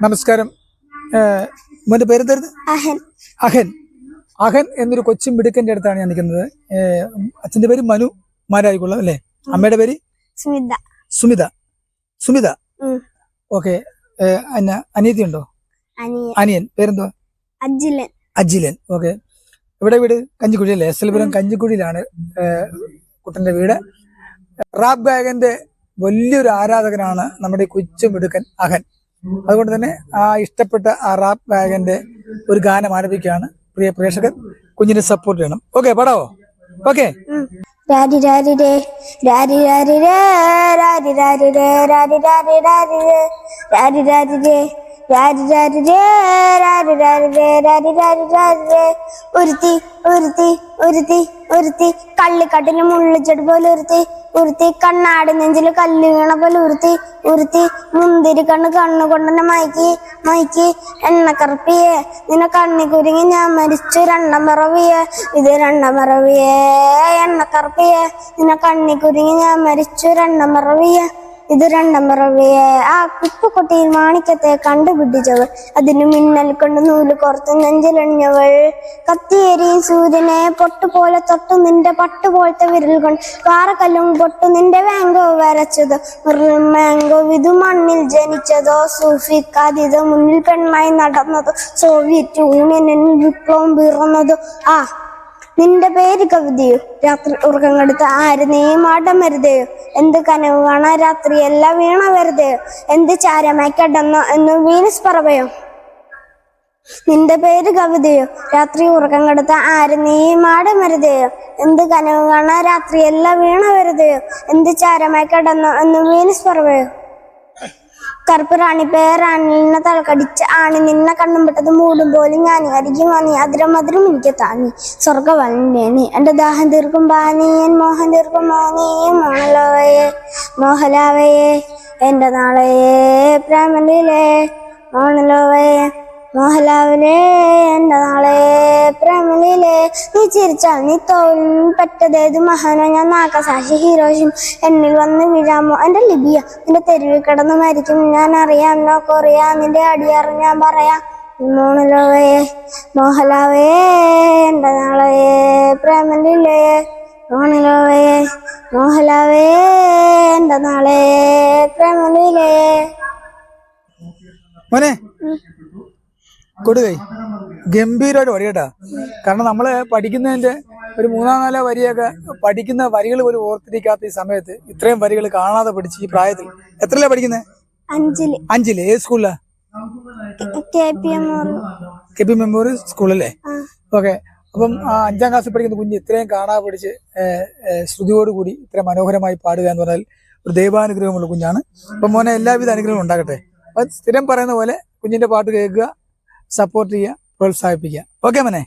നമസ്കാരം. മോന്റെ പേരെന്തായിരുന്നു? അഹൻ. അഹൻ. അഹൻ എന്നൊരു കൊച്ചും മിടുക്കന്റെ അടുത്താണ് ഞാൻ നിൽക്കുന്നത്. അച്ഛന്റെ പേര് മനു മാരായിക്കുള്ള അല്ലേ? അമ്മയുടെ പേര് സ്മിത. സുമിത. സുമിത. ഓക്കെ. അനിയത്തി ഉണ്ടോ? അനിയൻ പേരെന്തോ? അജിലൻ. അജിലൻ. ഓക്കെ. ഇവിടെ വീട് കഞ്ഞിക്കുഴി അല്ലേ? എസ്എൽപുരം കഞ്ഞിക്കുഴിയിലാണ് കുട്ടന്റെ വീട്. റാപ്പ് ഗായകന്റെ വലിയൊരു ആരാധകനാണ് നമ്മുടെ കൊച്ചു മിടുക്കൻ അഹൻ. അതുകൊണ്ട് തന്നെ ആ ഇഷ്ടപ്പെട്ട ആ റാപ്പ് ഗായകന്റെ ഒരു ഗാനം ആലപിക്കുകയാണ്. പ്രിയ പ്രേക്ഷകർ കുഞ്ഞിനെ സപ്പോർട്ട് ചെയ്യണം. ഓക്കെ, പാടാവോ? ഓക്കെ. രാരി രാരി രേ രാരി രാരി രേ രാരി രാരി രേ രാരി രാരി രാരി രേ രാരി രാരി രേ രാരി രാരി രേ രാരി രാരി രേ രാരി രാരി രാരി രേ ഒരുത്തി ഒരുത്തി ഒരുത്തി ഒരുത്തി കള്ളിക്കട്ടില് മുള്ളിച്ചെടി പോലെ ഒരുത്തി കണ്ണാടി നെഞ്ചില് കല്ല് വീണ പോലെ ഉരുത്തി മുന്തിരി കണ്ണു കൊണ്ടെന്നെ മയക്കി എണ്ണക്കറുപ്പിയെ നിന്നെ കണ്ണി കുരുങ്ങി ഞാൻ മരിച്ചു രണ്ടാം പിറവിയെ ഇത് രണ്ടാം പിറവിയെ എണ്ണക്കറുപ്പിയെ നിന്നെ കണ്ണി കുരുങ്ങി ഞാൻ മരിച്ചു രണ്ടാം പിറവിയെ ഇത് രണ്ടാം പിറവിയെ ആ കുപ്പുകൊട്ടിയിൽ മാണിക്കത്തെ കണ്ടുപിടിച്ചവൾ അതിന് മിന്നൽ കൊണ്ട് നൂല് കോർത്ത് നെഞ്ചിലണിഞ്ഞവൾ കത്തിയേരിയും സൂര്യനെ പൊട്ടുപോലെ തൊട്ടു നിന്റെ പട്ടുപോലത്തെ വിരൽ കൊണ്ട് പാറക്കല്ലും പൊട്ടു നിന്റെ വാങ്കോ വരച്ചതോ മാങ്കോ വിധു മണ്ണിൽ ജനിച്ചതോ സൂഫിക്കാതിതോ മുന്നിൽ പെണ്ണായി നടന്നതോ സോവിയറ്റ് യൂണിയനിൽ വിപ്ലവം പിറന്നതോ ആ നിന്റെ പേര് കവിതയോ രാത്രി ഉറക്കം കെടുത്ത ആര് നീ മാടം വരുതയോ എന്ത് കനവ് കാണാ രാത്രി എല്ലാം വീണ വരുതയോ എന്ത് ചാരമായി കിടന്നോ എന്ന് വീനസ് പറവയോ നിന്റെ പേര് കവിതയോ രാത്രി ഉറക്കം കെടുത്ത ആര് നീ മാടം വരുതയോ എന്ത് കനവ് കാണാ രാത്രി എല്ലാം വീണ വരുതയോ എന്ത് ചാരമായി കിടന്നോ എന്ന് വീനസ് പറവയോ കറുപ്പ് റാണി പേരാണിനെ തലക്കടിച്ച ആണി നിന്നെ കണ്ണും പെട്ടത് മൂടും പോലും ഞാൻ അരികെ വാങ്ങി അതിരം എനിക്ക് താങ്ങി സ്വർഗവല്ലേ എന്റെ ദാഹം തീർക്കും പാനി എൻ മോഹം തീർക്കും മോനീ മോഹലാവയെ എന്റെ നാളയെ പ്രേമലിലെ മോണലോവയെ മോഹലാവിലെ എന്റെ നാളെ പ്രേമലിലെ നീ ചിരിച്ചാൽ നീ തോൽ പറ്റതേത് മഹാനോ ഞാൻ നാക്കസാശി ഹീറോഷിം എന്നിൽ വന്ന് വീഴാമോ എന്റെ ലിബിയ നിന്റെ തെരുവിൽ കിടന്ന് മരിക്കും ഞാൻ അറിയാം നോ കൊറിയ നിന്റെ അടിയാറ് ഞാൻ പറയാം മോണലോവയെ മോഹലാവയെ എന്റെ നാളെ പ്രേമലിലെ മോണലോവയെ മോഹലാവയെ എന്റെ നാളെ പ്രേമലിലെ. മോനെ കൊടുകൈ ഗംഭീരമായിട്ട് വരികട്ടാ. കാരണം നമ്മള് പഠിക്കുന്നതിന്റെ ഒരു 3-4 വരിയൊക്കെ പഠിക്കുന്ന വരികൾ പോലും ഓർത്തിരിക്കാത്ത ഈ സമയത്ത് ഇത്രയും വരികൾ കാണാതെ പഠിച്ച് ഈ പ്രായത്തിൽ എത്രയല്ലേ പഠിക്കുന്നത്? 5-ല്. ഏത് സ്കൂളിലാ? KP മെമ്മോറിയൽ സ്കൂളല്ലേ? ഓക്കെ. അപ്പം 5ാം ക്ലാസ്സിൽ പഠിക്കുന്ന കുഞ്ഞ് ഇത്രയും കാണാതെ പഠിച്ച് ശ്രുതിയോടുകൂടി ഇത്രയും മനോഹരമായി പാടുക എന്ന് പറഞ്ഞാൽ ഒരു ദൈവാനുഗ്രഹമുള്ള കുഞ്ഞാണ്. അപ്പം മോനെ എല്ലാവിധ അനുഗ്രഹങ്ങളും ഉണ്ടാകട്ടെ. അപ്പം സ്ഥിരം പറയുന്ന പോലെ കുഞ്ഞിന്റെ പാട്ട് കേൾക്കുക, സപ്പോർട്ട് ചെയ്യുക, പ്രോത്സാഹിപ്പിക്കുക. ഓക്കെ മോനെ.